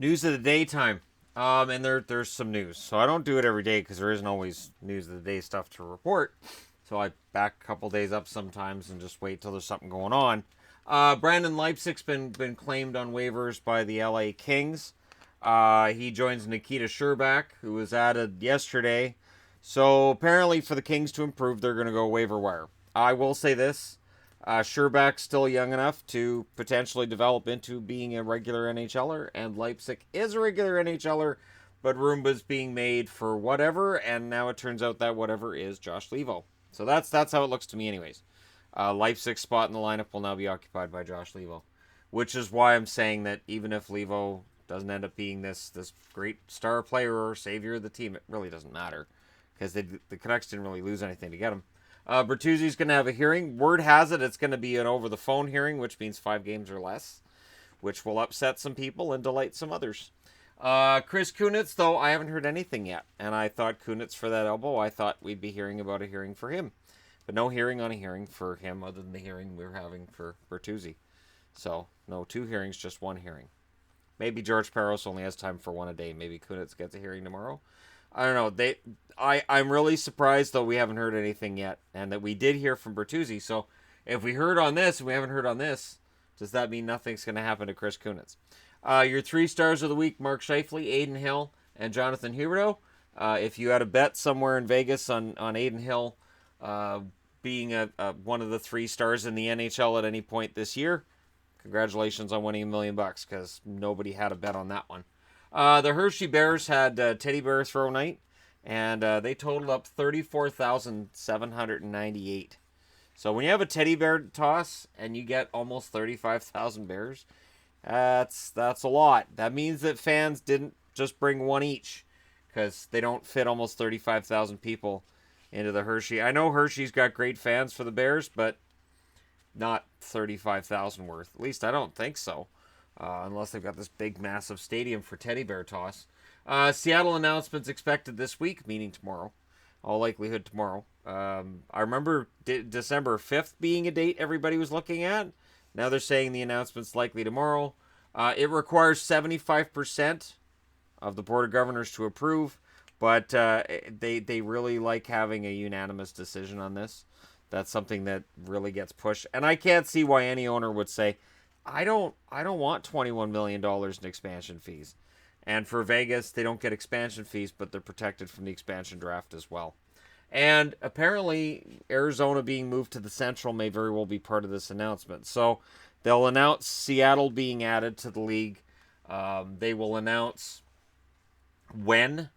News of the daytime. And there's some news. So I don't do it every day because there isn't always news of the day stuff to report. So I back a couple days up sometimes and just wait till there's something going on. Brandon Leipsic's been claimed on waivers by the LA Kings. He joins Nikita Sherbak, who was added yesterday. So apparently, for the Kings to improve, they're going to go waiver wire. I will say this: Sherbak's still young enough to potentially develop into being a regular NHLer, and Leipsic is a regular NHLer, but Roomba's being made for whatever, and now it turns out that whatever is Josh Levo. So that's how it looks to me, anyways. Leipzig's spot in the lineup will now be occupied by Josh Levo, which is why I'm saying that even if Levo doesn't end up being this great star player or savior of the team, it really doesn't matter because the Canucks didn't really lose anything to get him. Bertuzzi's going to have a hearing. Word has it it's going to be an over-the-phone hearing, which means 5 games or less, which will upset some people and delight some others. Chris Kunitz, though, I haven't heard anything yet, and I thought Kunitz for that elbow, I thought we'd be hearing about a hearing for him. But no hearing on a hearing for him other than the hearing we're having for Bertuzzi. So, no 2 hearings, just 1 hearing. Maybe George Peros only has time for 1 a day. Maybe Kunitz gets a hearing tomorrow. I don't know. I'm really surprised, though, we haven't heard anything yet. And that we did hear from Bertuzzi. So, if we heard on this and we haven't heard on this, does that mean nothing's going to happen to Chris Kunitz? Your 3 stars of the week, Mark Scheifele, Aiden Hill, and Jonathan Huberdeau. If you had a bet somewhere in Vegas on Aiden Hill being one of the 3 stars in the NHL at any point this year, congratulations on winning $1 million because nobody had a bet on that one. The Hershey Bears had teddy bear throw night, and they totaled up 34,798. So when you have a teddy bear toss and you get almost 35,000 bears, that's a lot. That means that fans didn't just bring 1 each because they don't fit almost 35,000 people into the Hershey. I know Hershey's got great fans for the Bears, but not 35,000 worth. At least I don't think so. Unless they've got this big, massive stadium for teddy bear toss. Seattle announcements expected this week, meaning tomorrow. All likelihood tomorrow. I remember December 5th being a date everybody was looking at. Now they're saying the announcement's likely tomorrow. It requires 75% of the Board of Governors to approve, but they really like having a unanimous decision on this. That's something that really gets pushed. And I can't see why any owner would say, I don't want $21 million in expansion fees. And for Vegas, they don't get expansion fees, but they're protected from the expansion draft as well. And apparently, Arizona being moved to the Central may very well be part of this announcement. So they'll announce Seattle being added to the league. They will announce when.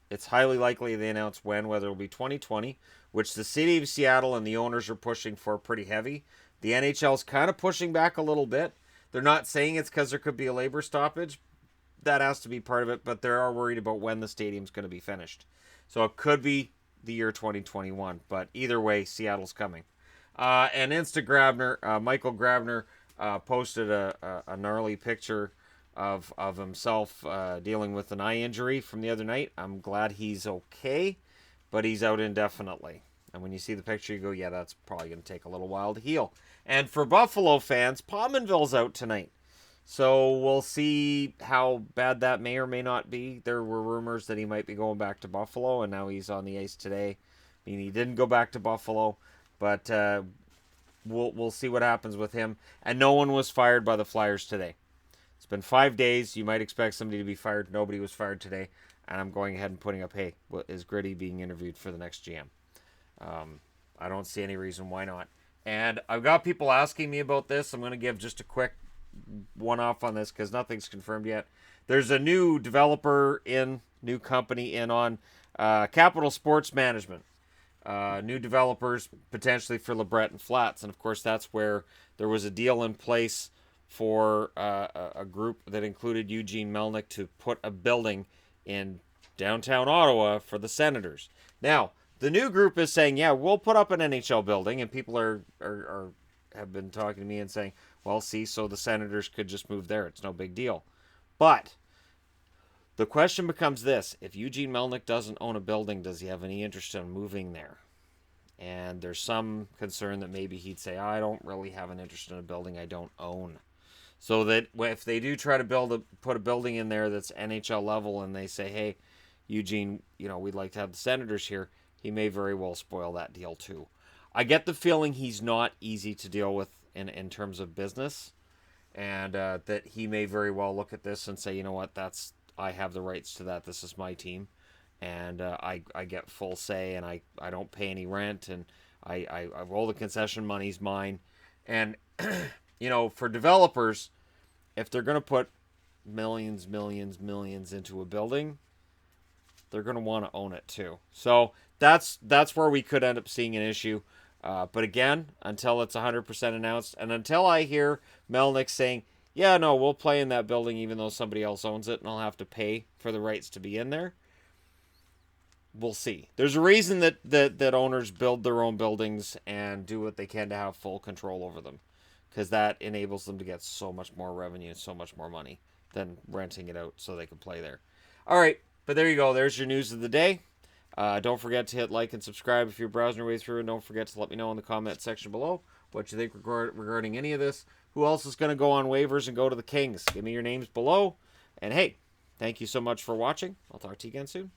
It's highly likely they announce when, whether it'll be 2020, which the city of Seattle and the owners are pushing for pretty heavy. The NHL's kind of pushing back a little bit. They're not saying it's because there could be a labor stoppage. That has to be part of it, but they are worried about when the stadium's going to be finished. So it could be the year 2021, but either way, Seattle's coming. And Instagrammer, Michael Grabner, posted a gnarly picture of himself dealing with an eye injury from the other night. I'm glad he's okay, but he's out indefinitely. And when you see the picture, you go, yeah, that's probably going to take a little while to heal. And for Buffalo fans, Pominville's out tonight. So we'll see how bad that may or may not be. There were rumors that he might be going back to Buffalo, and now he's on the ice today. I mean, he didn't go back to Buffalo, but we'll see what happens with him. And no one was fired by the Flyers today. It's been 5 days. You might expect somebody to be fired. Nobody was fired today. And I'm going ahead and putting up, hey, is Gritty being interviewed for the next GM? I don't see any reason why not. And I've got people asking me about this. I'm going to give just a quick one-off on this because nothing's confirmed yet. There's a new developer new company in on Capital Sports Management. New developers potentially for LeBret and Flats. And, of course, that's where there was a deal in place for a group that included Eugene Melnick to put a building in downtown Ottawa for the Senators. Now, the new group is saying, yeah, we'll put up an NHL building, and people have been talking to me and saying, well, see, so the Senators could just move there. It's no big deal. But the question becomes this. If Eugene Melnick doesn't own a building, does he have any interest in moving there? And there's some concern that maybe he'd say, I don't really have an interest in a building I don't own. So that if they do try to put a building in there that's NHL level and they say, hey, Eugene, we'd like to have the Senators here, he may very well spoil that deal too. I get the feeling he's not easy to deal with in terms of business, and that he may very well look at this and say, you know what, I have the rights to that. This is my team, and I get full say, and I don't pay any rent, and I roll the concession money's mine. And for developers, if they're going to put millions into a building, they're going to want to own it too. So that's where we could end up seeing an issue. But again, until it's 100% announced, and until I hear Melnyk saying, yeah, no, we'll play in that building even though somebody else owns it and I'll have to pay for the rights to be in there, we'll see. There's a reason that owners build their own buildings and do what they can to have full control over them, because that enables them to get so much more revenue and so much more money than renting it out so they can play there. All right, but there you go. There's your news of the day. Don't forget to hit like and subscribe if you're browsing your way through, and don't forget to let me know in the comment section below what you think regarding any of this. Who else is going to go on waivers and go to the Kings? Give me your names below. And hey, thank you so much for watching. I'll talk to you again soon.